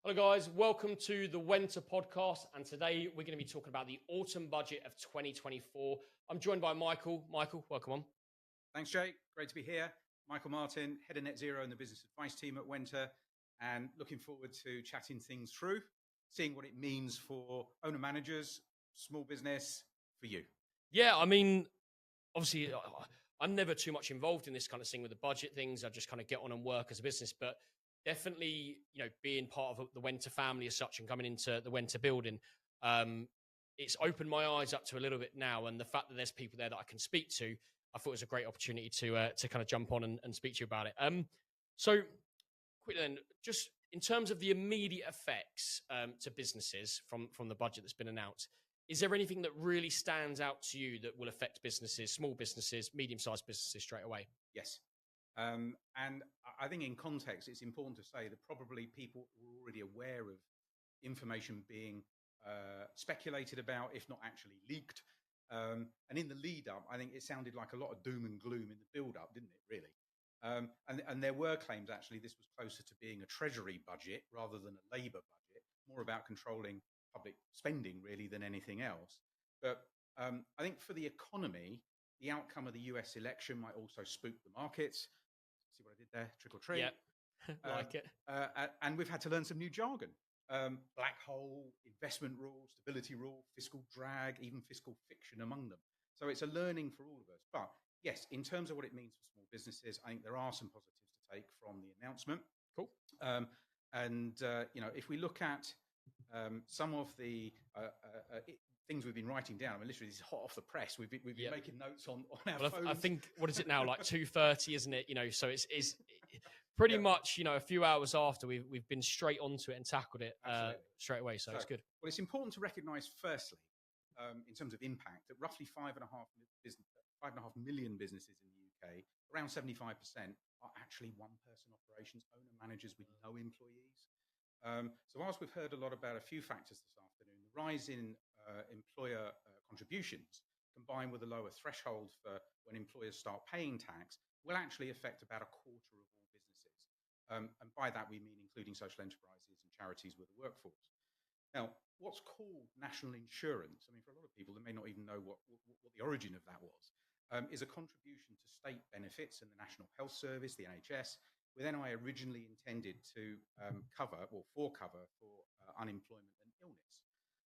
Hello guys, welcome to the Wenta podcast, and today we're going to be talking about the autumn budget of 2024. I'm joined by Michael. Michael, welcome on. Thanks, Jake. Great to be here. Michael Martin, head of Net Zero and the business advice team at Wenta, and looking forward to chatting things through, seeing what it means for owner managers, small business, for you. Yeah, I mean, obviously, I'm never too much involved in this kind of thing with the budget things. I just kind of get on and work as a business, but definitely, being part of the Wenta family as such and coming into the Wenta building, it's opened my eyes up to a little bit now. And the fact that there's people there that I can speak to, I thought it was a great opportunity to kind of jump on and speak to you about it. So, quickly then, just in terms of the immediate effects to businesses from the budget that's been announced, is there anything that really stands out to you that will affect businesses, small businesses, medium-sized businesses straight away? Yes. And I think in context, it's important to say that probably people were already aware of information being speculated about, if not actually leaked. And in the lead up, I think it sounded like a lot of doom and gloom in the build up, didn't it, really? And there were claims, actually, this was closer to being a treasury budget rather than a Labour budget, more about controlling public spending, really, than anything else. But I think for the economy, the outcome of the US election might also spook the markets. See what I did there? Trick or treat. Yep. Like it. And we've had to learn some new jargon. Black hole, investment rule, stability rule, fiscal drag, even fiscal fiction among them. So it's a learning for all of us. But yes, in terms of what it means for small businesses, I think there are some positives to take from the announcement. Cool. If we look at some of the things we've been writing down, I mean, literally, this is hot off the press. We've been making notes on our phones. I think, what is it now, like 2:30, isn't it? So it's pretty much, a few hours after we've been straight onto it and tackled it straight away. So it's good. Well, it's important to recognise, firstly, in terms of impact, that roughly 5.5 million businesses in the UK, around 75%, are actually one-person operations, owner managers with no employees. So whilst we've heard a lot about a few factors this afternoon, the rise in employer contributions combined with a lower threshold for when employers start paying tax will actually affect about a quarter of all businesses. And by that, we mean including social enterprises and charities with a workforce. Now, what's called national insurance, I mean, for a lot of people, they may not even know what the origin of that was, is a contribution to state benefits and the National Health Service, the NHS, with NI originally intended to cover for unemployment and illness.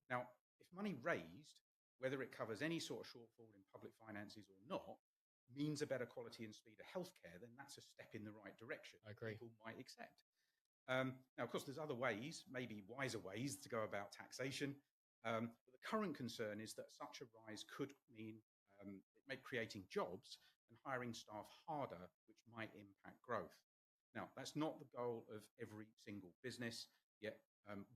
Now, if money raised, whether it covers any sort of shortfall in public finances or not, means a better quality and speed of healthcare, then that's a step in the right direction. I agree. People might accept. Now, of course, there's other ways, maybe wiser ways, to go about taxation. But the current concern is that such a rise could mean make creating jobs and hiring staff harder, which might impact growth. Now, that's not the goal of every single business. Yet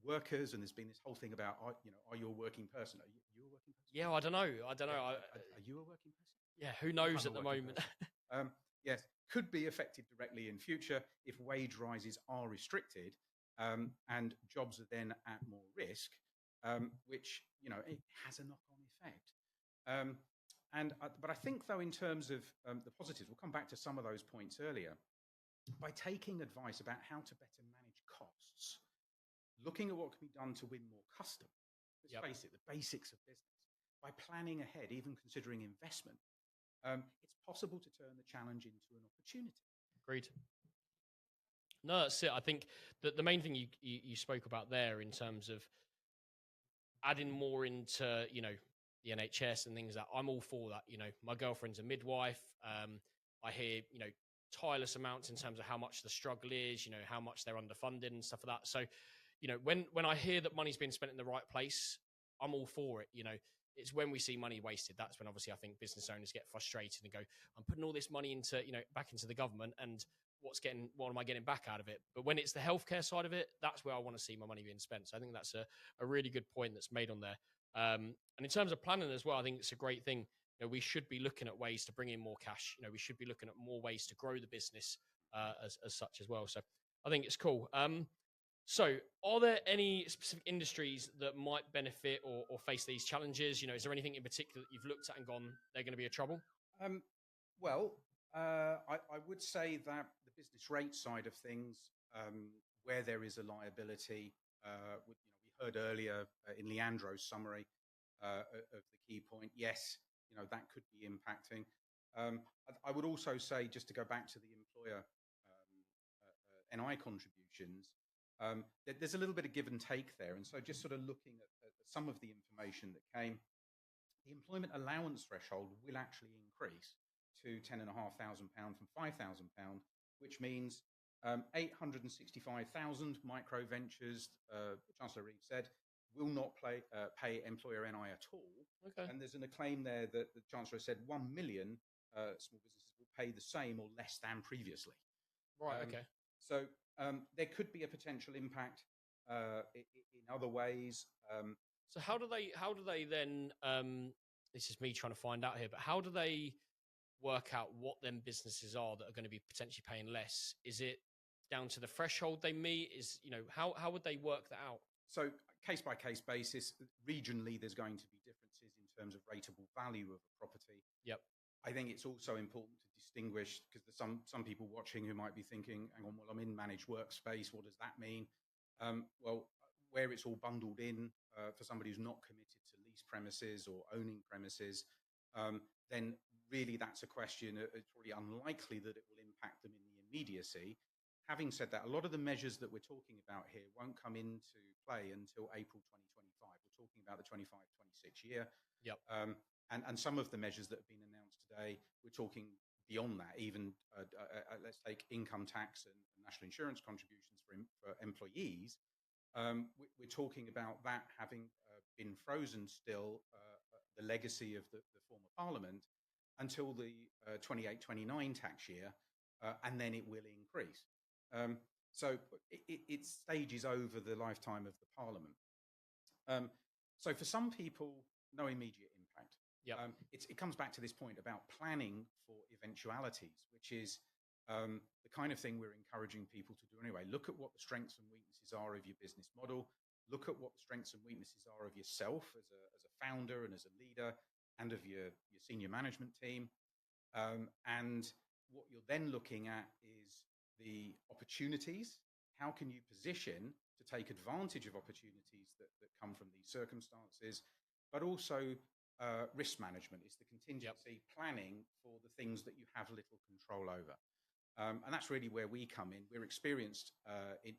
workers, and there's been this whole thing about, are you a working person? Are you a working person? Yeah, I don't know. Are you a working person? Yeah, who knows at the moment? Yes, could be affected directly in future if wage rises are restricted and jobs are then at more risk, which, it has a knock-on effect. But I think, though, in terms of the positives, we'll come back to some of those points earlier. By taking advice about how to better manage costs, looking at what can be done to win more customers, let's face it, the basics of business, by planning ahead, even considering investment, it's possible to turn the challenge into an opportunity. Agreed. No, that's it. I think that the main thing you spoke about there in terms of adding more into, the NHS and things, that I'm all for that. My girlfriend's a midwife. I hear, tireless amounts in terms of how much the struggle is, how much they're underfunded and stuff like that. So, when I hear that money's being spent in the right place, I'm all for it. It's when we see money wasted, that's when obviously I think business owners get frustrated and go, I'm putting all this money into, back into the government, and what am I getting back out of it? But when it's the healthcare side of it, that's where I want to see my money being spent. So I think that's a really good point that's made on there. And in terms of planning as well, I think it's a great thing. We should be looking at ways to bring in more cash. We should be looking at more ways to grow the business as such as well. So I think it's cool. So are there any specific industries that might benefit or face these challenges? Is there anything in particular that you've looked at and gone, they're going to be a trouble? I would say that the business rate side of things, where there is a liability, We heard earlier in Leandro's summary of the key point. Yes, that could be impacting. I would also say, just to go back to the employer NI contributions, there's a little bit of give and take there. And so just sort of looking at some of the information that came, the employment allowance threshold will actually increase to £10,500 from £5,000, which means 865,000 micro ventures, Chancellor Reeve said, will not pay employer NI at all. Okay. And there's a claim there that the Chancellor said 1 million small businesses will pay the same or less than previously. Right, okay. So there could be a potential impact in other ways. So how do they then, this is me trying to find out here, but how do they work out what them businesses are that are going to be potentially paying less? Is it down to the threshold they meet? How would they work that out? So case by case basis, regionally, there's going to be differences in terms of rateable value of a property. Yep. I think it's also important to distinguish, because there's some people watching who might be thinking, hang on, well, I'm in managed workspace. What does that mean? Well, where it's all bundled in for somebody who's not committed to lease premises or owning premises, then really that's a question. It's probably unlikely that it will impact them in the immediacy. Having said that, a lot of the measures that we're talking about here won't come into play until April 2025. We're talking about the 25-26 year. Yep. And some of the measures that have been announced today, we're talking beyond that. Even let's take income tax and national insurance contributions for employees. We're talking about that having been frozen still, the legacy of the former Parliament, until the 28-29 tax year, and then it will increase. So it stages over the lifetime of the Parliament. So for some people, no immediate impact. Yep. It comes back to this point about planning for eventualities, which is the kind of thing we're encouraging people to do anyway. Look at what the strengths and weaknesses are of your business model. Look at what the strengths and weaknesses are of yourself as a founder and as a leader, and of your senior management team. And what you're then looking at is the opportunities. How can you position to take advantage of opportunities that come from these circumstances, but also risk management is the contingency planning for the things that you have little control over. And that's really where we come in. We're experienced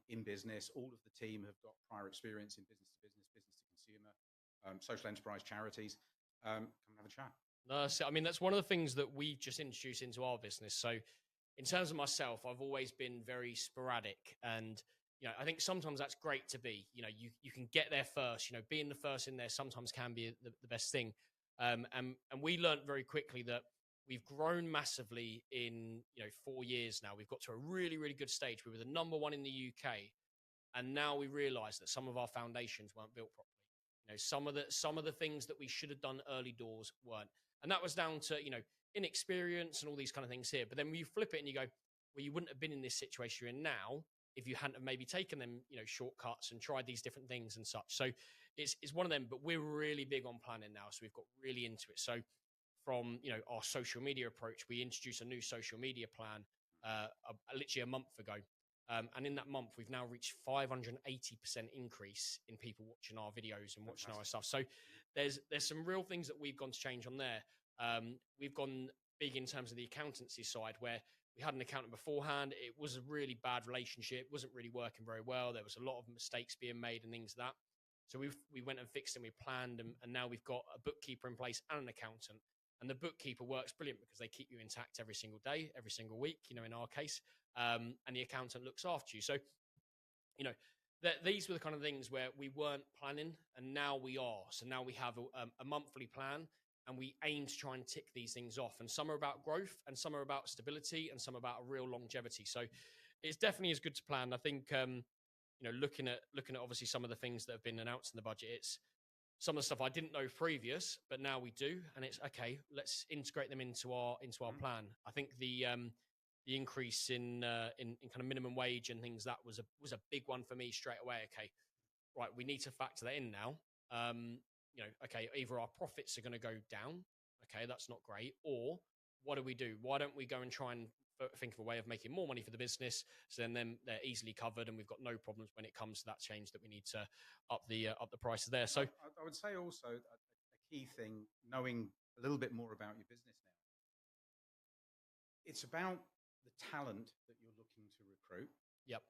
in business. All of the team have got prior experience in business to business, business to consumer, social enterprise charities. Come and have a chat. No, I mean, that's one of the things that we just introduced into our business. So in terms of myself, I've always been very sporadic, and I think sometimes that's great to be. You can get there first. Being the first in there sometimes can be the best thing. And we learned very quickly that we've grown massively in 4 years now. We've got to a really, really good stage. We were the number one in the UK, and now we realise that some of our foundations weren't built properly. Some of the things that we should have done early doors weren't, and that was down to inexperience and all these kind of things here. But then when you flip it and you go, well, you wouldn't have been in this situation you're in now if you hadn't have maybe taken them shortcuts and tried these different things and such. So it's one of them. But we're really big on planning now, so we've got really into it. So from our social media approach, we introduced a new social media plan literally a month ago. And in that month, we've now reached 580% increase in people watching our videos and watching our stuff. So there's some real things that we've gone to change on there. We've gone big in terms of the accountancy side, where we had an accountant beforehand. It was a really bad relationship, wasn't really working very well. There was a lot of mistakes being made and things like that. So we went and fixed and we planned, and now we've got a bookkeeper in place and an accountant. And the bookkeeper works brilliant because they keep you intact every single day, every single week, in our case. And the accountant looks after you. So, these were the kind of things where we weren't planning, and now we are. So now we have a monthly plan, and we aim to try and tick these things off. And some are about growth, and some are about stability, and some about a real longevity. So it's definitely as good to plan. I think, looking at obviously some of the things that have been announced in the budget, it's some of the stuff I didn't know previous, but now we do, and it's okay. Let's integrate them into our plan. I think the increase in kind of minimum wage and things, that was a big one for me straight away. Okay, right, we need to factor that in now. Okay, either our profits are going to go down. Okay, that's not great. Or what do? Why don't we go and try and think of a way of making more money for the business. So then they're easily covered, and we've got no problems when it comes to that change that we need to up the prices there. So I would say also a key thing, knowing a little bit more about your business now, it's about the talent that you're looking to recruit. Yep.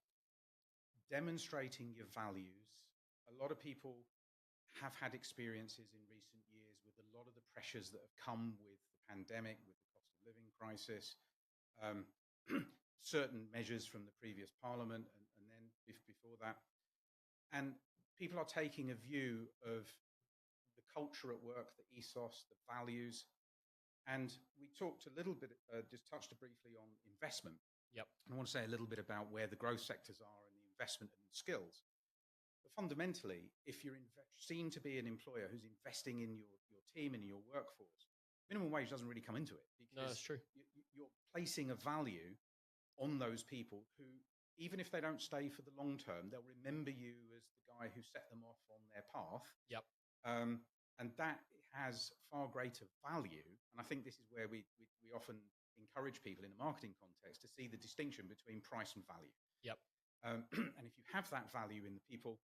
Demonstrating your values. A lot of people have had experiences in recent years with a lot of the pressures that have come with the pandemic, with the cost of living crisis, certain measures from the previous parliament and then before that. And people are taking a view of the culture at work, the ethos, the values. And we talked a little bit, just touched briefly on investment. Yep. I want to say a little bit about where the growth sectors are and the investment and skills. But fundamentally, if you're seen to be an employer who's investing in your team and in your workforce, minimum wage doesn't really come into it, because no, that's true. You're placing a value on those people who, even if they don't stay for the long term, they'll remember you as the guy who set them off on their path. Yep. And that has far greater value. And I think this is where we often encourage people in the marketing context to see the distinction between price and value. Yep. And if you have that value in the people,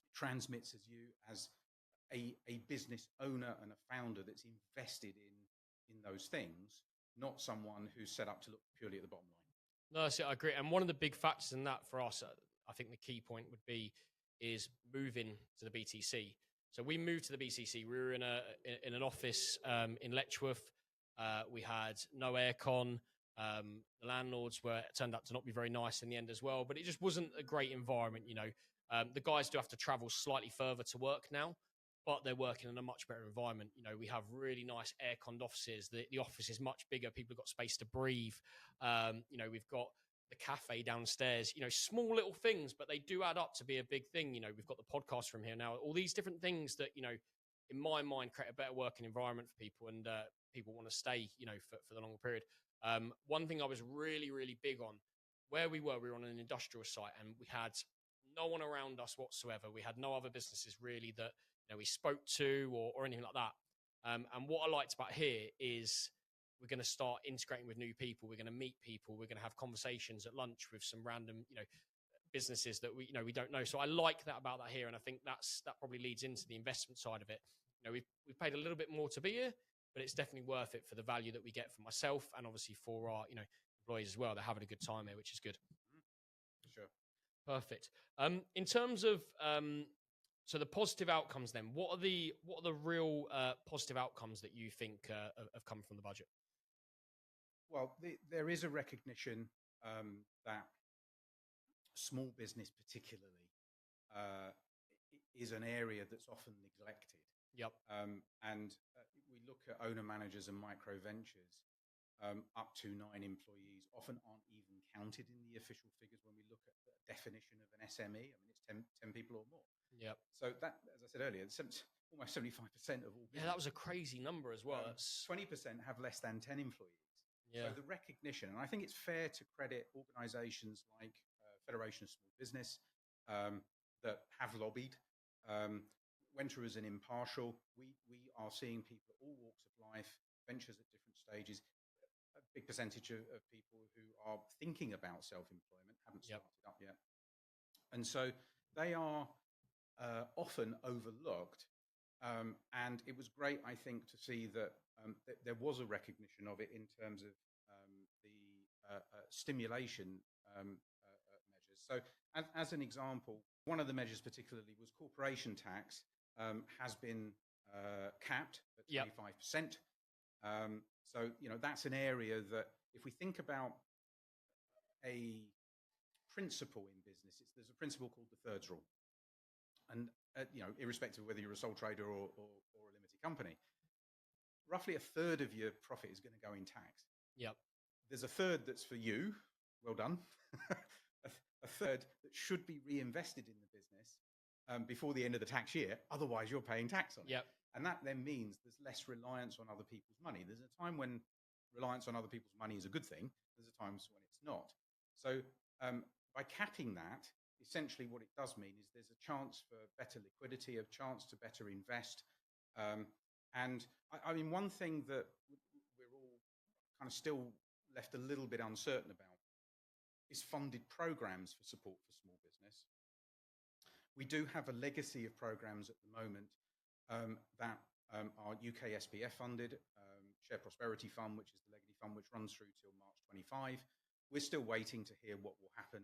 it transmits as you as a business owner and a founder that's invested in those things, not someone who's set up to look purely at the bottom line. No, that's it. I agree. And one of the big factors in that for us, I think the key point would be, is moving to the BTC. So we moved to the BCC. We were in an office in Letchworth. We had no aircon. The landlords turned out to not be very nice in the end as well. But it just wasn't a great environment, you know. The guys do have to travel slightly further to work now, but they're working in a much better environment. You know, we have really nice air-conned offices. The office is much bigger. People have got space to breathe. You know, we've got the cafe downstairs, you know, small little things, but they do add up to be a big thing. You know, we've got the podcast room here now, all these different things that, you know, in my mind, create a better working environment for people, and people want to stay, you know, for the longer period. One thing I was really, really big on, where we were on an industrial site, and we had no one around us whatsoever. We had no other businesses really that, you know, we spoke to or anything like that. And what I liked about here is we're going to start integrating with new people. We're going to meet people. We're going to have conversations at lunch with some random, you know, businesses that we don't know. So I like that about that here. And I think that probably leads into the investment side of it. You know, we've paid a little bit more to be here, but it's definitely worth it for the value that we get for myself and obviously for our, you know, employees as well. They're having a good time here, which is good. Sure. Perfect. In terms of, so the positive outcomes then, what are the real positive outcomes that you think have come from the budget? Well, there is a recognition that small business particularly is an area that's often neglected. Yep. And we look at owner managers and micro ventures, up to 9 employees often aren't even counted in the official figures when we look at the definition of an SME. I mean, it's 10 people or more. Yep. So that, as I said earlier, almost 75% of all business. Yeah, that was a crazy number as well. 20% have less than 10 employees. Yeah. So the recognition, and I think it's fair to credit organisations like Federation of Small Business that have lobbied. Wenta is an impartial. We are seeing people at all walks of life, ventures at different stages. A big percentage of people who are thinking about self-employment haven't started up yet. And so they are often overlooked. And it was great, I think, to see that there was a recognition of it in terms of the stimulation measures. So as an example, one of the measures particularly was corporation tax has been capped at 25%. So, you know, that's an area that if we think about a principle in business, there's a principle called the thirds rule. And, you know, irrespective of whether you're a sole trader or a limited company, roughly a third of your profit is going to go in tax. Yep. There's a third that's for you. Well done. a third that should be reinvested in the business before the end of the tax year. Otherwise, you're paying tax on it. Yep. And that then means there's less reliance on other people's money. There's a time when reliance on other people's money is a good thing. There's a times when it's not. So by capping that, essentially what it does mean is there's a chance for better liquidity, a chance to better invest. And I mean, one thing that we're all kind of still left a little bit uncertain about is funded programs for support for small business. We do have a legacy of programs at the moment that are UK SPF funded, Share Prosperity Fund, which is the legacy fund, which runs through till March 25. We're still waiting to hear what will happen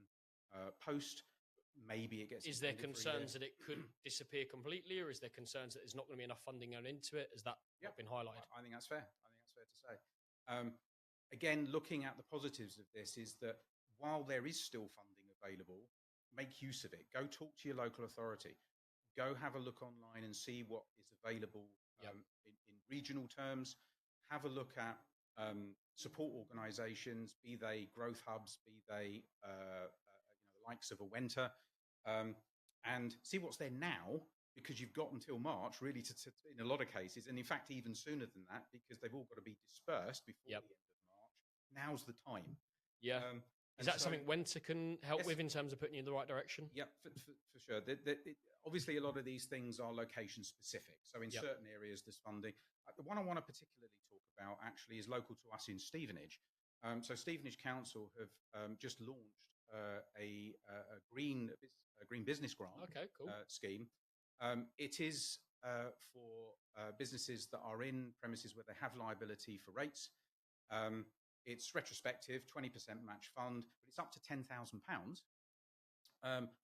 post. Maybe it gets. Is there concerns that it could disappear completely, or is there concerns that there's not going to be enough funding going into it? Has that been highlighted? I think that's fair. I think that's fair to say. Again, looking at the positives of this is that while there is still funding available, make use of it. Go talk to your local authority. Go have a look online and see what is available in regional terms. Have a look at support organisations, be they growth hubs, be they the likes of a Wenta, and see what's there now, because you've got until March really to in a lot of cases, and in fact even sooner than that, because they've all got to be dispersed before the end of March. Now's the time. Yeah. Is that something Wenta can help with in terms of putting you in the right direction? Yeah, for sure. Obviously, a lot of these things are location specific. So in certain areas, there's funding. The one I want to particularly talk about actually is local to us in Stevenage. So Stevenage Council have just launched a green business grant scheme. It is for businesses that are in premises where they have liability for rates. It's retrospective, 20% match fund, but it's up to £10,000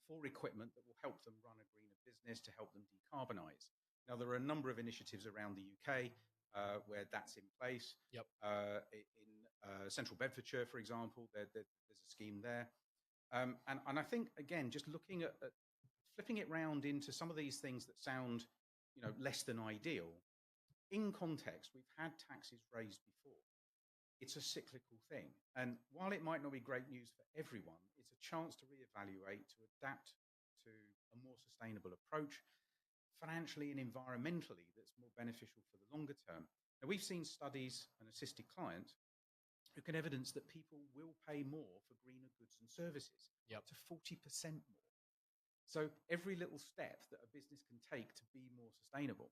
for equipment that will help them run a greener business, to help them decarbonise. Now, there are a number of initiatives around the UK where that's in place. In central Bedfordshire, for example, there's a scheme there. And I think, again, just looking at flipping it round into some of these things that sound, less than ideal. In context, we've had taxes raised before. It's a cyclical thing. And while it might not be great news for everyone, it's a chance to reevaluate, to adapt to a more sustainable approach, financially and environmentally, that's more beneficial for the longer term. Now, we've seen studies and assisted clients who can evidence that people will pay more for greener goods and services, up to 40% more. So every little step that a business can take to be more sustainable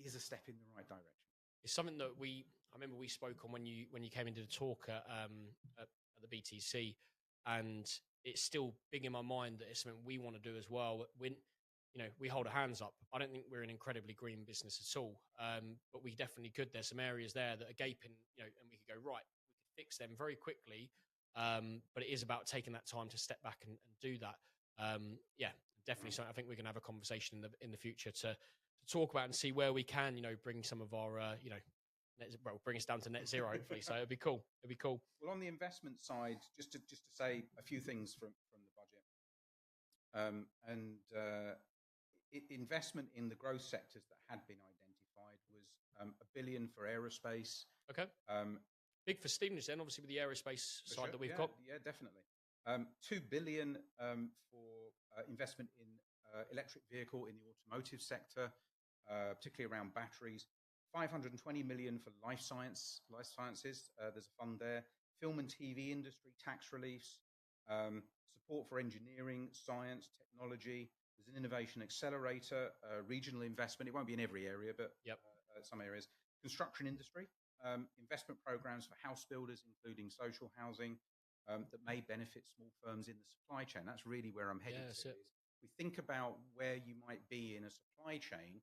is a step in the right direction. It's something that I remember we spoke on when you came into the talk at the BTC, and it's still big in my mind that it's something we want to do as well. We hold our hands up. I don't think we're an incredibly green business at all, but we definitely could. There's some areas there that are gaping, and we could go, right, we could fix them very quickly. But it is about taking that time to step back and do that. Definitely something I think we're going to have a conversation in the future to talk about and see where we can, bring some of our, bring us down to net zero, hopefully. So it'd be cool. Well, on the investment side, just to say a few things from the budget, investment in the growth sectors that had been identified was $1 billion for aerospace. Okay. Big for Stevenage then, obviously, with the aerospace side that we've got. Yeah, definitely. $2 billion for investment in electric vehicle in the automotive sector, particularly around batteries. 520 million for life sciences. There's a fund there. Film and TV industry tax reliefs, support for engineering, science, technology. There's an innovation accelerator, regional investment. It won't be in every area, but some areas. Construction industry, investment programs for house builders, including social housing, that may benefit small firms in the supply chain. That's really where I'm headed to. We think about where you might be in a supply chain.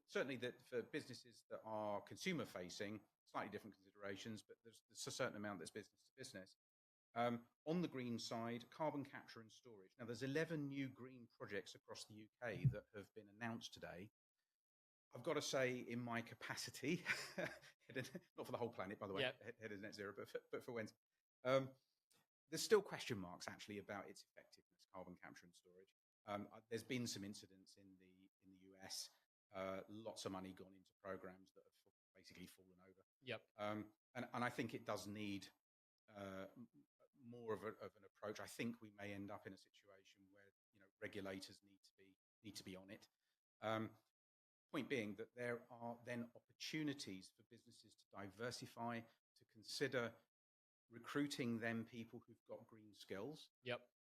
Certainly that for businesses that are consumer facing, slightly different considerations, but there's a certain amount that's business to business. On the green side, carbon capture and storage. Now, there's 11 new green projects across the UK that have been announced today. I've got to say, in my capacity, not for the whole planet, by the way, headed net zero, but for Wenta, there's still question marks actually about its effectiveness, carbon capture and storage. There's been some incidents in the US. Lots of money gone into programs that have basically fallen over. And I think it does need more of an approach. I think we may end up in a situation where regulators need to be on it. Point being that there are then opportunities for businesses to diversify, to consider recruiting them people who've got green skills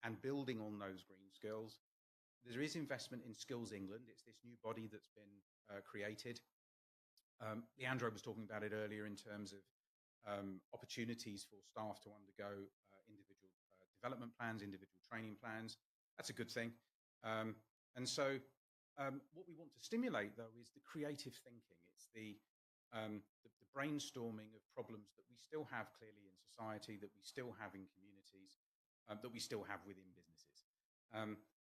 and building on those green skills. There is investment in Skills England. It's this new body that's been created. Leandro was talking about it earlier in terms of opportunities for staff to undergo individual development plans, individual training plans. That's a good thing. And so what we want to stimulate, though, is the creative thinking. It's the brainstorming of problems that we still have clearly in society, that we still have in communities, that we still have within businesses.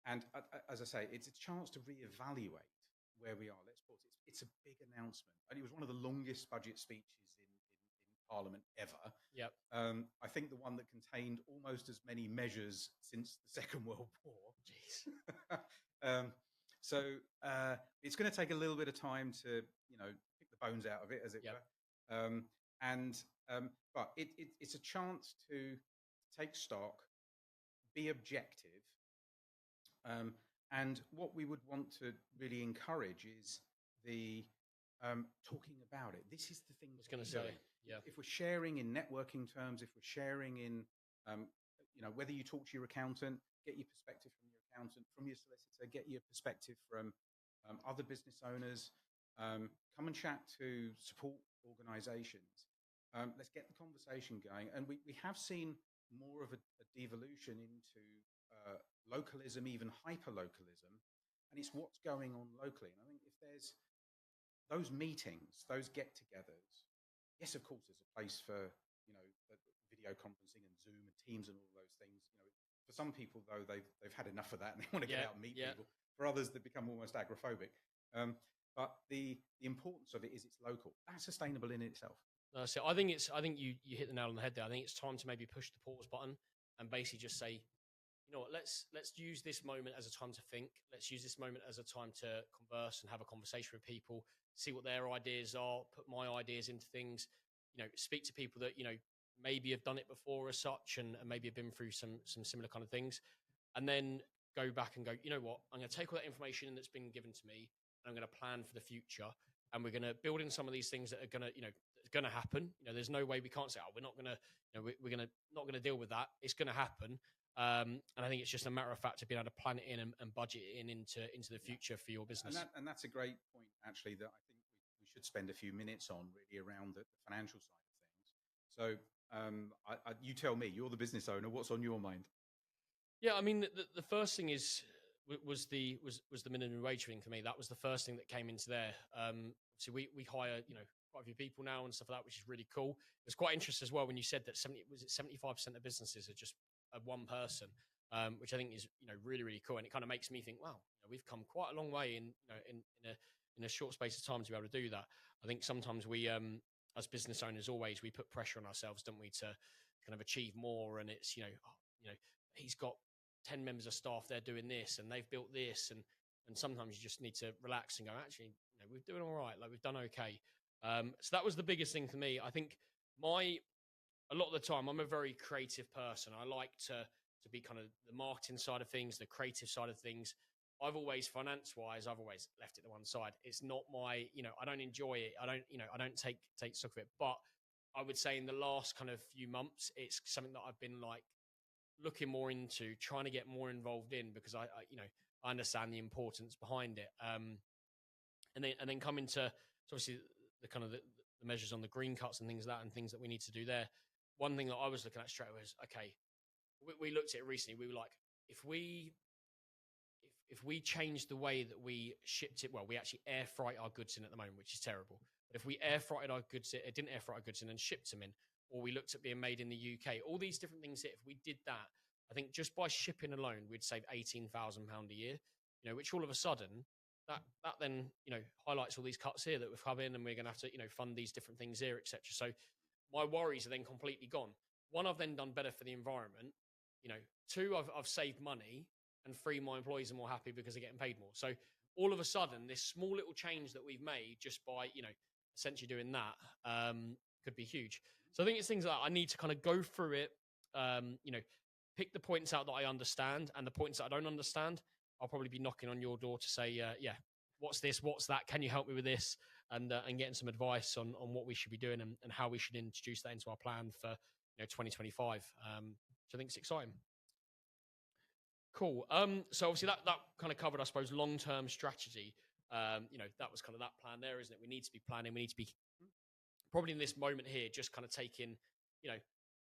And as I say, it's a chance to reevaluate where we are. Let's pause. It's a big announcement. And it was one of the longest budget speeches in Parliament ever. Yep. I think the one that contained almost as many measures since the Second World War. Jeez. So it's going to take a little bit of time to, pick the bones out of it, as it were. But it's a chance to take stock, be objective. And what we would want to really encourage is the talking about it. This is the thing. I was going to say, if we're sharing in networking terms, if we're sharing in, whether you talk to your accountant, get your perspective from your accountant, from your solicitor, get your perspective from other business owners, come and chat to support organisations. Let's get the conversation going. And we have seen more of a devolution into localism, even hyper-localism, and it's what's going on locally. And I think if there's those meetings, those get-togethers, yes, of course, there's a place for video conferencing and Zoom and Teams and all those things. For some people, though, they've had enough of that and they want to get out and meet people. For others, they become almost agoraphobic. But the importance of it is it's local. That's sustainable in itself. So I think you hit the nail on the head there. I think it's time to maybe push the pause button and basically just say, you know what, let's use this moment as a time to think. Let's use this moment as a time to converse and have a conversation with people, see what their ideas are, put my ideas into things, speak to people that, maybe have done it before as such and maybe have been through some similar kind of things. And then go back and go, you know what, I'm going to take all that information that's been given to me and I'm going to plan for the future. And we're going to build in some of these things that are going to, going to happen. There's no way we can't say, we're not going to, we're going to not going to deal with that. It's going to happen. And I think it's just a matter of fact of being able to plan it in and budget it into the future for your business. And that's a great point, actually, that I think we should spend a few minutes on really around the financial side of things. So you tell me, you're the business owner, what's on your mind? Yeah, I mean, the first thing was the minimum wage thing for me. That was the first thing that came into there. So we hire, quite a few people now and stuff like that, which is really cool. It's quite interesting as well when you said that 75% of businesses are just one person, which I think is really, really cool, and it kind of makes me think, wow, we've come quite a long way in a short space of time to be able to do that. I think sometimes we as business owners always we put pressure on ourselves, don't we, to kind of achieve more, and it's he's got 10 members of staff, they're doing this and they've built this, and sometimes you just need to relax and go, actually, we're doing all right, like we've done okay. So that was the biggest thing for me. I think a lot of the time, I'm a very creative person. I like to be kind of the marketing side of things, the creative side of things. I've always, finance-wise, I've always left it to one side. It's not my, I don't enjoy it. I don't take stock of it. But I would say in the last kind of few months, it's something that I've been like looking more into, trying to get more involved in, because I understand the importance behind it. And then coming to, so obviously the kind of the measures on the green cuts and things like that, and things that we need to do there. One thing that I was looking at straight away was, okay, we looked at it recently. We were like, if we change the way that we shipped it, well, we actually air freight our goods in at the moment, which is terrible. But if we air freighted our goods, didn't air freight our goods in and shipped them in, or we looked at being made in the UK, all these different things that if we did that, I think just by shipping alone, we'd save £18,000 a year, which all of a sudden, that then, highlights all these cuts here that we've come in, and we're going to have to, fund these different things here, etc. So my worries are then completely gone. One, I've then done better for the environment. Two, I've saved money, and three, my employees are more happy because they're getting paid more. So all of a sudden, this small little change that we've made just by, essentially doing that, could be huge. So I think it's things like I need to kind of go through it, pick the points out that I understand, and the points that I don't understand, I'll probably be knocking on your door to say, what's this? What's that? Can you help me with this? And getting some advice on what we should be doing and how we should introduce that into our plan for 2025. So I think it's exciting. Cool. So obviously that kind of covered, I suppose, long-term strategy. That was kind of that plan there, isn't it? We need to be planning. We need to be probably in this moment here, just kind of taking,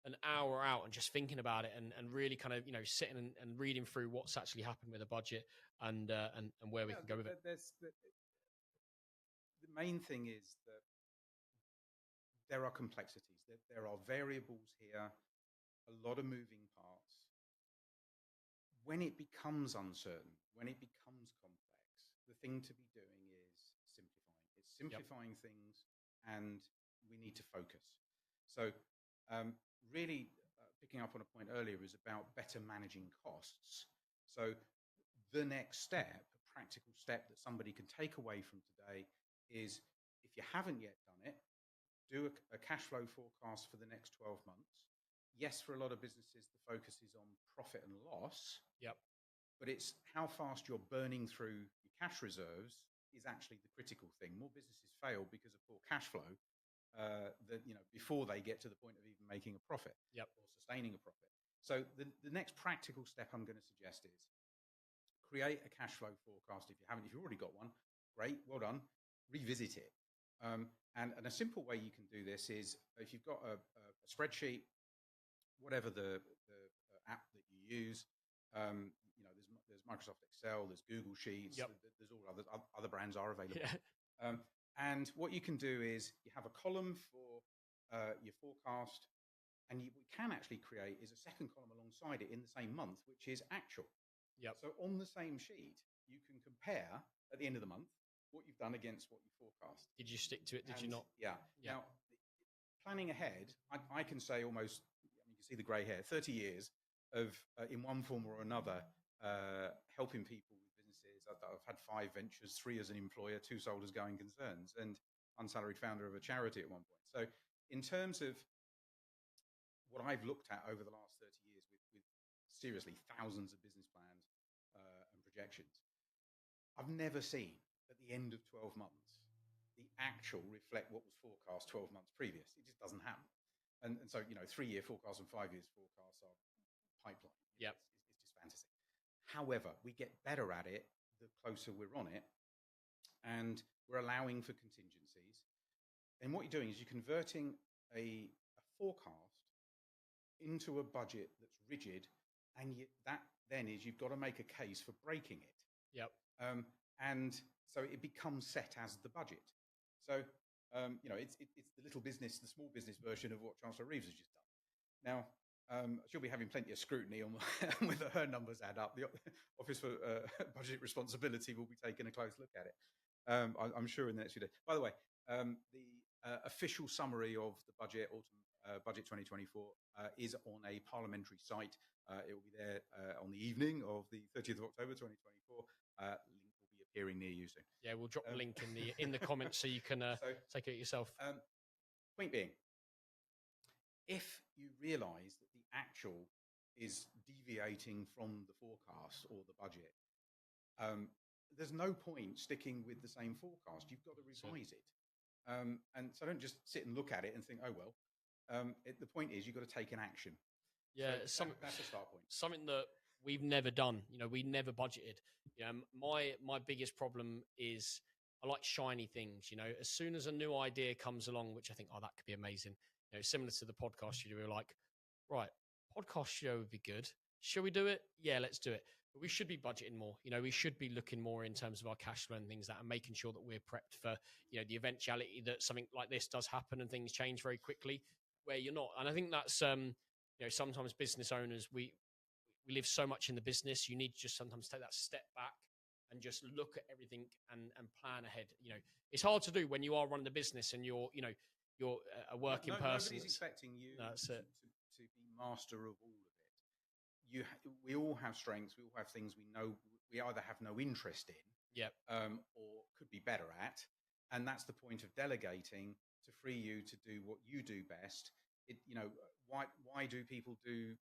an hour out and just thinking about it and really kind of, sitting and reading through what's actually happened with the budget and where we can go with it. The main thing is that there are complexities. There are variables here, a lot of moving parts. When it becomes uncertain, when it becomes complex, the thing to be doing is simplifying. It's simplifying things, and we need to focus. So really picking up on a point earlier is about better managing costs. So the next step, a practical step that somebody can take away from today is, if you haven't yet done it, do a cash flow forecast for the next 12 months. Yes, for a lot of businesses, the focus is on profit and loss. Yep. But it's how fast you're burning through your cash reserves is actually the critical thing. More businesses fail because of poor cash flow before they get to the point of even making a profit or sustaining a profit. So the next practical step I'm going to suggest is create a cash flow forecast. If you haven't, if you've already got one, great, well done. Revisit it. And a simple way you can do this is, if you've got a spreadsheet, whatever the app that you use, there's Microsoft Excel, there's Google Sheets, there's all other brands are available. Yeah. And what you can do is you have a column for your forecast, and what you can actually create is a second column alongside it in the same month, which is actual. Yep. So on the same sheet, you can compare at the end of the month what you've done against what you forecast. Did you stick to it? Did you not? Yeah. Now, planning ahead, I can say almost, you can see the grey hair, 30 years of, in one form or another, helping people with businesses. I've had 5 ventures, 3 as an employer, 2 sold as going concerns, and unsalaried founder of a charity at one point. So in terms of what I've looked at over the last 30 years with seriously thousands of business plans and projections, I've never seen at the end of 12 months the actual reflect what was forecast 12 months previous. It just doesn't happen. And so, 3-year forecasts and 5 years forecasts are pipeline. Yep. It's just fantasy. However, we get better at it the closer we're on it, and we're allowing for contingencies. And what you're doing is you're converting a forecast into a budget that's rigid, and that then is you've got to make a case for breaking it. Yep. And so it becomes set as the budget. So, it's the little business, the small business version of what Chancellor Reeves has just done. Now, she'll be having plenty of scrutiny on whether her numbers add up. The Office for Budget Responsibility will be taking a close look at it, I'm sure, in the next few days. By the way, the official summary of the budget, Autumn Budget 2024, is on a parliamentary site. It will be there on the evening of the 30th of October 2024. Link will be appearing near you soon. Yeah, we'll drop the link in the comments so you can take it yourself. Point being, if you realise that the actual is deviating from the forecast or the budget, there's no point sticking with the same forecast. You've got to revise it. And so don't just sit and look at it and think, oh, well. The point is you've got to take an action. Yeah, so that's a start point. Something that we've never done. We never budgeted. My biggest problem is I like shiny things. As soon as a new idea comes along, which I think, that could be amazing. Similar to the podcast studio, we're like, right, podcast studio would be good. Shall we do it? Yeah, let's do it. But we should be budgeting more. We should be looking more in terms of our cash flow and things like that, and making sure that we're prepped for, the eventuality that something like this does happen and things change very quickly where you're not. And I think that's, sometimes business owners, we live so much in the business. You need to just sometimes take that step back and just look at everything and plan ahead. It's hard to do when you are running the business and you're a working person. Nobody's expecting you to be master of all of it. We all have strengths. We all have things we know we either have no interest in, or could be better at, and that's the point of delegating, to free you to do what you do best. Why do people do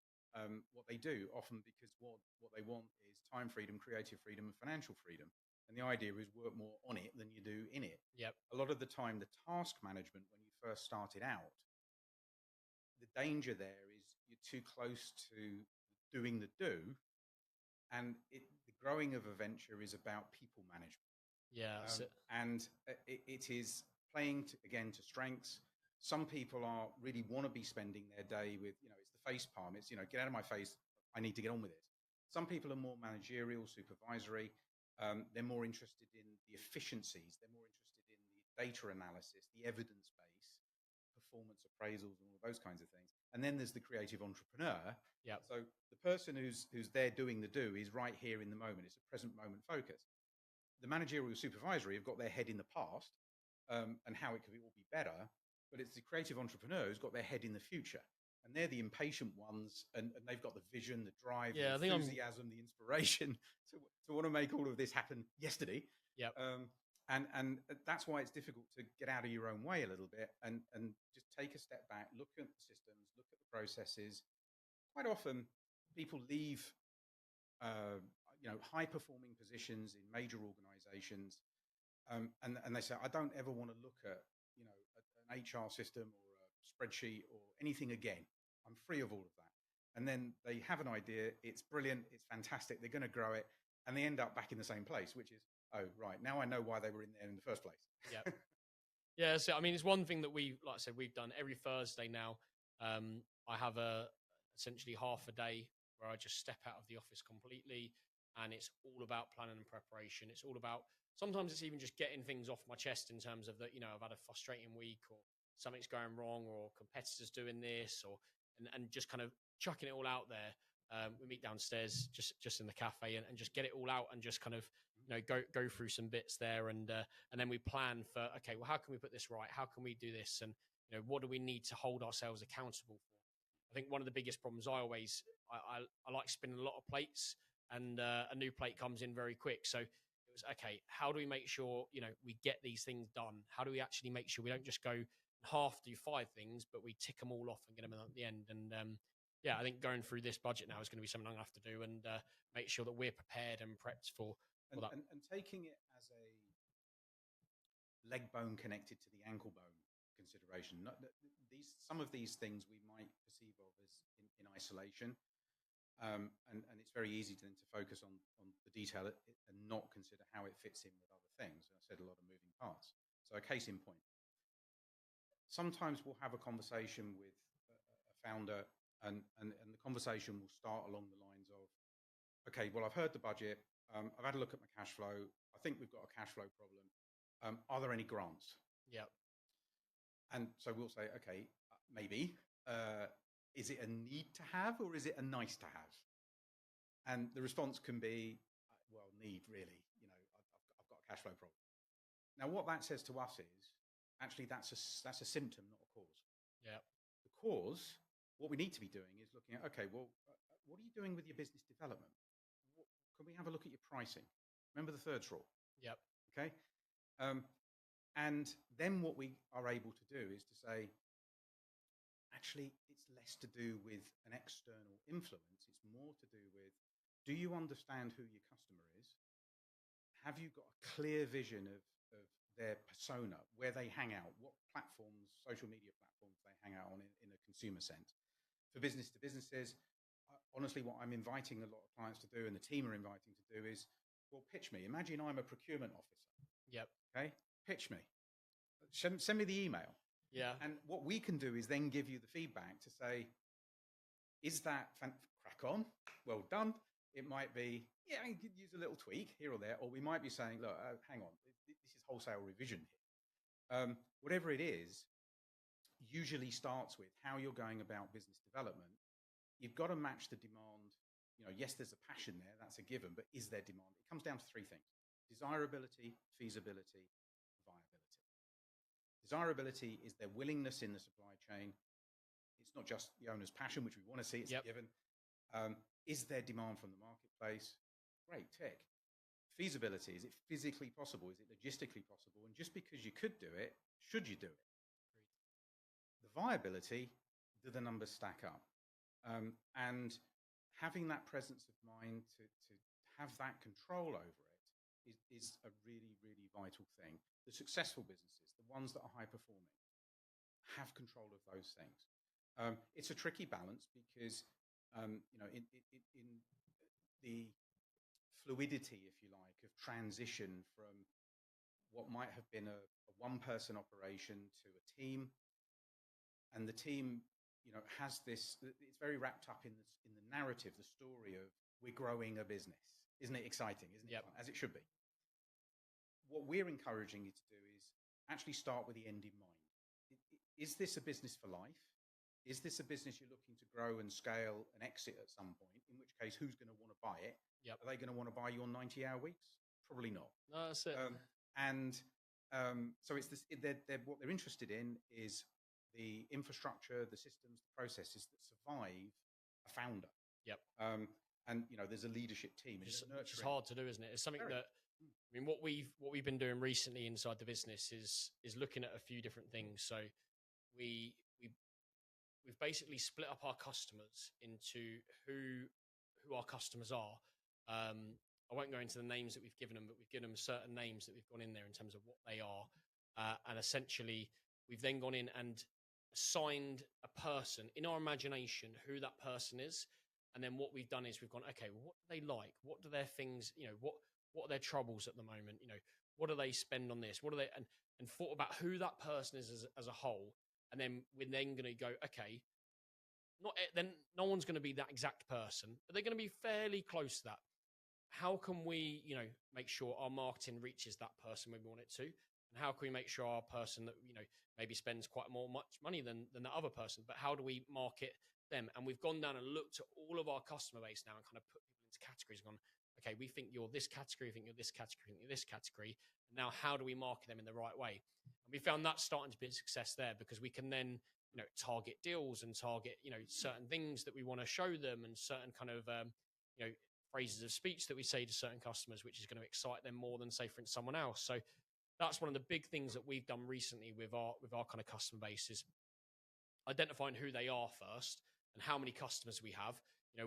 what they do? Often because what they want is time freedom, creative freedom, and financial freedom. And the idea is work more on it than you do in it. Yep. A lot of the time, the task management, when you first started out, the danger there is you're too close to doing the do, and the growing of a venture is about people management. Yeah, that's it. And it is playing to strengths. Some people are really want to be spending their day with, it's the face palm. It's, get out of my face. I need to get on with it. Some people are more managerial, supervisory. They're more interested in the efficiencies. They're more interested in the data analysis, the evidence base, performance appraisals, and all of those kinds of things. And then there's the creative entrepreneur. Yeah. So the person who's there doing the do is right here in the moment. It's a present moment focus. The managerial supervisory have got their head in the past and how it could all be better. But it's the creative entrepreneur who's got their head in the future. And they're the impatient ones, and they've got the vision, the drive, the enthusiasm, the inspiration to want to make all of this happen yesterday. Yep. And that's why it's difficult to get out of your own way a little bit and just take a step back, look at the systems, look at the processes. Quite often, people leave high-performing positions in major organizations, and they say, I don't ever want to look at an HR system or a spreadsheet or anything again. I'm free of all of that. And then they have an idea. It's brilliant. It's fantastic. They're going to grow it. And they end up back in the same place, which is, oh, right, now I know why they were in there in the first place. Yeah. Yeah. So, I mean, it's one thing that like I said, we've done every Thursday now. I have essentially half a day where I just step out of the office completely. And it's all about planning and preparation. It's all about, sometimes it's even just getting things off my chest in terms of that, I've had a frustrating week or something's going wrong or competitors doing this and just kind of chucking it all out there. We meet downstairs just in the cafe and just get it all out and just kind of, go through some bits there. And then we plan for, okay, well, how can we put this right? How can we do this? And, what do we need to hold ourselves accountable for? I think one of the biggest problems I like spinning a lot of plates, and a new plate comes in very quick. So it was, okay, how do we make sure, we get these things done? How do we actually make sure we don't just go half do 5 things, but we tick them all off and get them at the end? And I think going through this budget now is going to be something I'm going to have to do and make sure that we're prepared and prepped for that. And taking it as a leg bone connected to the ankle bone consideration. Some of these things we might perceive of as in isolation. And it's very easy to focus on the detail and not consider how it fits in with other things. I said a lot of moving parts. So a case in point. Sometimes we'll have a conversation with a founder and the conversation will start along the lines of, okay, well, I've heard the budget. I've had a look at my cash flow. I think we've got a cash flow problem. Are there any grants? Yeah. And so we'll say, okay, maybe. Is it a need to have or is it a nice to have? And the response can be, well, need really. I've got a cash flow problem. Now, what that says to us is actually that's a symptom, not a cause. Yeah. The cause, what we need to be doing is looking at, okay, well, what are you doing with your business development? Can we have a look at your pricing? Remember the thirds rule? Yep. Okay. And then what we are able to do is to say, actually, it's less to do with an external influence. It's more to do with, do you understand who your customer is? Have you got a clear vision of their persona, where they hang out, what platforms, social media platforms they hang out on in a consumer sense? For business to businesses, honestly, what I'm inviting a lot of clients to do and the team are inviting to do is, well, pitch me. Imagine I'm a procurement officer. Yep. Okay. Pitch me. Send me the email. Yeah. And what we can do is then give you the feedback to say, is that crack on? Well done. It might be, yeah, you could use a little tweak here or there. Or we might be saying, look, hang on, this is wholesale revision here. Whatever it is, usually starts with how you're going about business development. You've got to match the demand. Yes, there's a passion there. That's a given. But is there demand? It comes down to 3 things: desirability, feasibility, viability. Desirability is their willingness in the supply chain. It's not just the owner's passion, which we want to see. It's a given. Is there demand from the marketplace? Great, tick. Feasibility, is it physically possible? Is it logistically possible? And just because you could do it, should you do it? The viability, do the numbers stack up? And having that presence of mind to have that control over it is a really, really vital thing. The successful businesses, the ones that are high performing, have control of those things. It's a tricky balance because, in the fluidity, if you like, of transition from what might have been a one-person operation to a team, and the team, has this. It's very wrapped up in the narrative, the story of we're growing a business. Isn't it exciting? Isn't it Yep. fun? As it should be. What we're encouraging you to do is actually start with the end in mind. Is this a business for life? Is this a business you're looking to grow and scale and exit at some point? In which case, who's going to want to buy it? Yep. Are they going to want to buy your 90-hour weeks? Probably not. No, that's it. So it's this. What they're interested in is the infrastructure, the systems, the processes that survive a founder. Yep. And there's a leadership team. Which is hard to do, isn't it? It's something that, I mean, what we've been doing recently inside the business is looking at a few different things. So we've basically split up our customers into who our customers are. I won't go into the names that we've given them, but we've given them certain names that we've gone in there in terms of what they are. And essentially, we've then gone in and assigned a person in our imagination who that person is. And then what we've done is we've gone, okay, well, what do they like? What do their things, what are their troubles at the moment? What do they spend on this? What do they, and thought about who that person is as a whole. And then we're then going to go, okay, no one's going to be that exact person, but they're going to be fairly close to that. How can we, make sure our marketing reaches that person when we want it to? And how can we make sure our person that, maybe spends quite much money than that other person, but how do we market them? And we've gone down and looked at all of our customer base now and kind of put people into categories and gone, okay, we think you're this category, we think you're this category, we think you're this category. And now how do we market them in the right way? And we found that starting to be a success there because we can then, target deals and target, certain things that we want to show them and certain kind of, phrases of speech that we say to certain customers, which is going to excite them more than, say, for instance, someone else. So that's one of the big things that we've done recently with our kind of customer base is identifying who they are first and how many customers we have.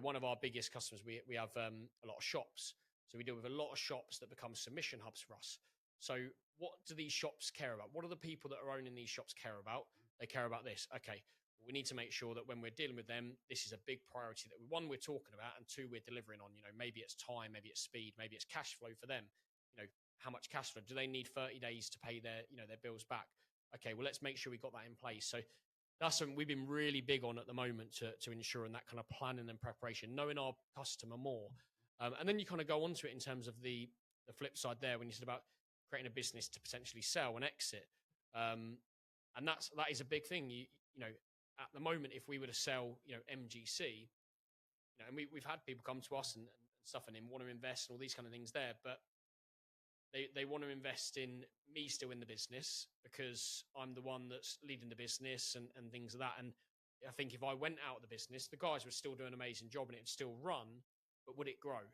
One of our biggest customers, we have a lot of shops. So we deal with a lot of shops that become submission hubs for us. So what do these shops care about? What do the people that are owning these shops care about? They care about this. Okay, we need to make sure that when we're dealing with them, this is a big priority that one, we're talking about, and two, we're delivering on. Maybe it's time, maybe it's speed, maybe it's cash flow for them. How much cash flow? Do they need 30 days to pay their bills back? Okay, well, let's make sure we got that in place. So that's something we've been really big on at the moment to ensuring that kind of planning and preparation, knowing our customer more. And then you kind of go on to it in terms of the flip side there when you said about creating a business to potentially sell and exit. And that is a big thing. At the moment, if we were to sell, MGC, and we've had people come to us and stuff and want to invest and all these kind of things there, but they want to invest in me still in the business because I'm the one that's leading the business and things like that. And I think if I went out of the business, the guys would still do an amazing job and it'd still run, but would it grow,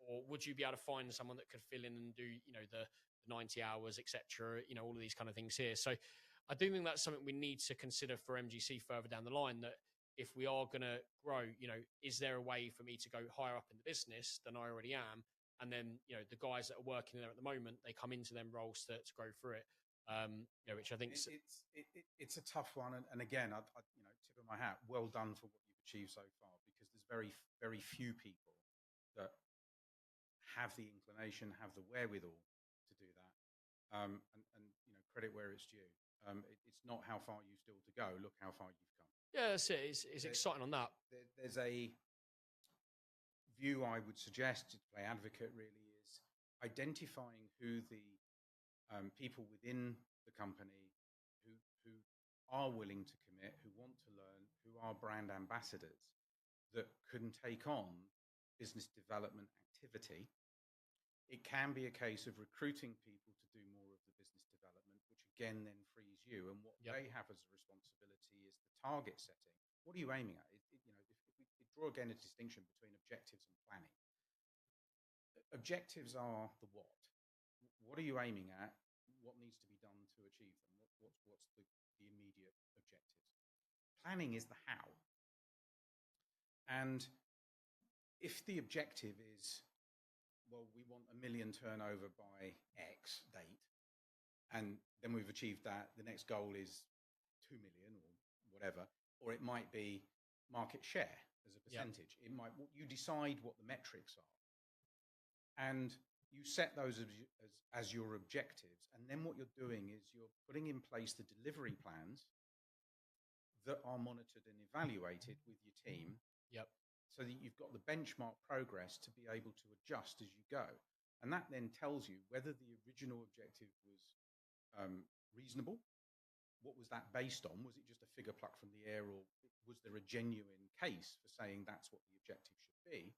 or would you be able to find someone that could fill in and do, the 90 hours, etc., all of these kind of things here. So I do think that's something we need to consider for MGC further down the line, that if we are going to grow, is there a way for me to go higher up in the business than I already am? And then, the guys that are working there at the moment, they come into them roles to grow through it, which I think it's a tough one. And again, I tip of my hat, well done for what you've achieved so far, because there's very, very few people that have the inclination, have the wherewithal to do that. And credit where it's due. It's not how far you still to go. Look how far you've come. Yeah, that's it. It's exciting on that. There's a view I would suggest to play advocate really is identifying who the people within the company who are willing to commit, who want to learn, who are brand ambassadors that can take on business development activity. It can be a case of recruiting people to do more of the business development, which again then frees you. And what they have as a responsibility is the target setting. What are you aiming at? If we draw again a distinction between objectives and planning. Objectives are the what. What are you aiming at? What needs to be done to achieve them? What's the immediate objectives? Planning is the how. And if the objective is, well, we want 1 million turnover by X date, and then we've achieved that, the next goal is 2 million or whatever, or it might be market share as a percentage. It might, you decide what the metrics are, and you set those as your objectives. And then what you're doing is you're putting in place the delivery plans that are monitored and evaluated with your team. Yep. So that you've got the benchmark progress to be able to adjust as you go. And that then tells you whether the original objective was reasonable. What was that based on? Was it just a figure plucked from the air, or was there a genuine case for saying that's what the objective should be?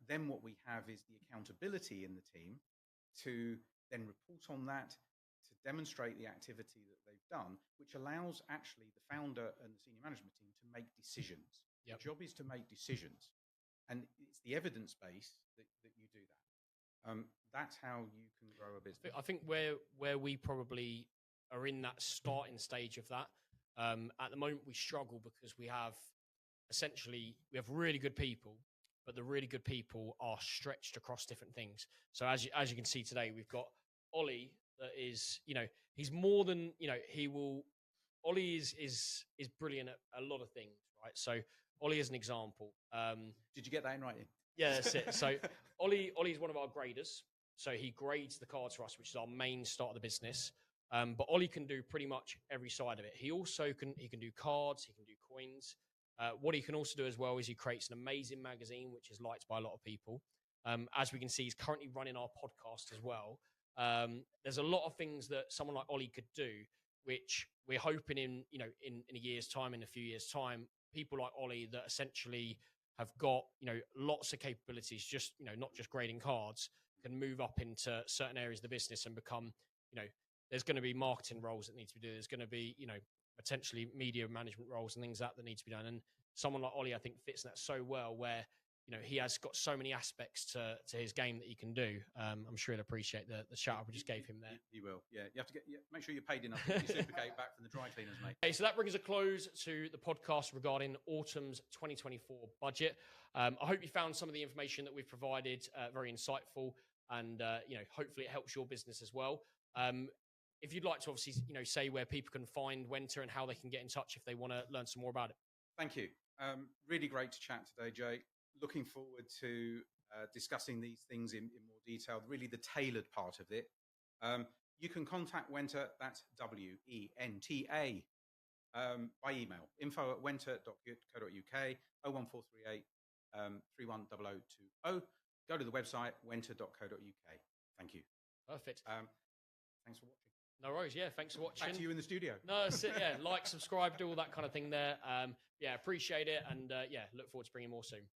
Then what we have is the accountability in the team to then report on that, to demonstrate the activity that they've done, which allows actually the founder and the senior management team to make decisions. Yep. The job is to make decisions. And it's the evidence base that you do that. That's how you can grow a business. I think where we probably are in that starting stage of that, at the moment we struggle because we have really good people, but the really good people are stretched across different things. So as you can see today, we've got Ollie that is, he's more than, Ollie is brilliant at a lot of things, right? So Ollie is an example. Did you get that in writing? Yeah, that's it. So Ollie is one of our graders. So he grades the cards for us, which is our main start of the business. But Ollie can do pretty much every side of it. He also can do cards, he can do coins. What he can also do as well is he creates an amazing magazine, which is liked by a lot of people. As we can see, he's currently running our podcast as well. There's a lot of things that someone like Ollie could do, which we're hoping in a year's time, in a few years' time, people like Ollie that essentially have got, lots of capabilities, just, not just grading cards, can move up into certain areas of the business and become, there's going to be marketing roles that need to be done. There's going to be, potentially media management roles and things that need to be done. And someone like Ollie, I think, fits that so well, where, he has got so many aspects to his game that he can do. I'm sure he'll appreciate the shout out we just gave him there. He will. Yeah. You have to make sure you're paid enough to get your Supergate back from the dry cleaners, mate. Okay, so that brings a close to the podcast regarding autumn's 2024 budget. I hope you found some of the information that we've provided very insightful, and hopefully it helps your business as well. If you'd like to obviously say where people can find Wenta and how they can get in touch if they want to learn some more about it. Thank you. Really great to chat today, Jake. Looking forward to discussing these things in more detail, really the tailored part of it. You can contact Wenta, that's WENTA, by email, info@wenta.co.uk, 01438 310020. Go to the website, wenta.co.uk. Thank you. Perfect. Thanks for watching. No worries. Yeah, thanks for watching. Back to you in the studio. No, that's it. Yeah, like, subscribe, do all that kind of thing there. Yeah, appreciate it. And look forward to bringing more soon.